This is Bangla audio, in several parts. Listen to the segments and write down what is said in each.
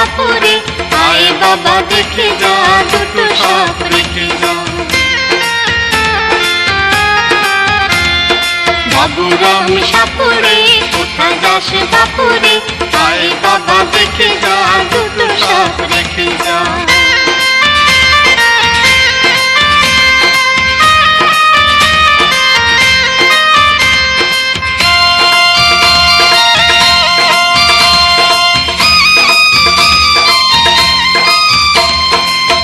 বাপুরে, আয় বাবা দেখে যা, দুটো সাপ রেখে যা। বাবুরাম সাপুরে, কোথায় যাস বাপুরে, আয় বাবা দেখে যা, দুটো সাপ রেখে যা।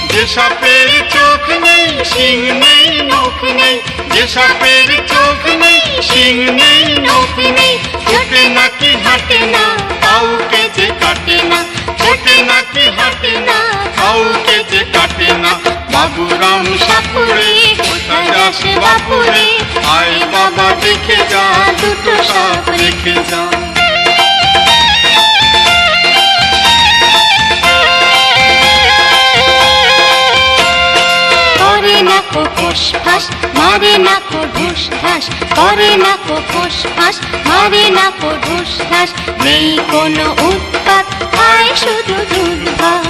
যে সাপের চোখ নেই, শিং নেই, নখ নেই, যে সাপের চোখ নেই, শিং নেই, নখ নেই, ছোটে নাকি হাঁটে না, কাউকে যে কাটে না, ছোটে নাকি হাঁটে না, কাউকে যে কাটে না। বাবুরাম সাপুরে, কোথায় যাস বাপুরে, আয় বাবা দেখে যা, দুটো সাপ রেখে যা। ফোঁস-ফাঁস, মারে না কো ঢুস-ঢাস, করে না কো ফোঁস-ফাঁস, মারে না কো ঢুস-ঢাস, নেই কোনো উৎপাত, খায় শুধু দুধ ভাত।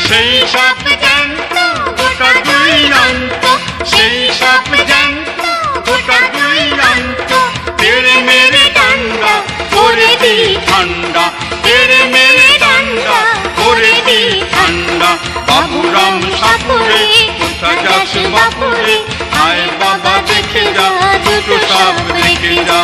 সেই সাপ জ্যান্ত, গোটা দুই অন্ত, সেই সাপ জ্যান্ত, গোটা দুই অন্ত, তেড়ে মেরে ডান্ডা করে দিই ঠান্ডা, তেড়ে মেরে ডান্ডা করে দিই ঠান্ডা। বাবুরাম সাপুরে, কোথায় যাস বাপুরে, আয় বাবা দেখে যা, দুটো সাপ রেখে যা।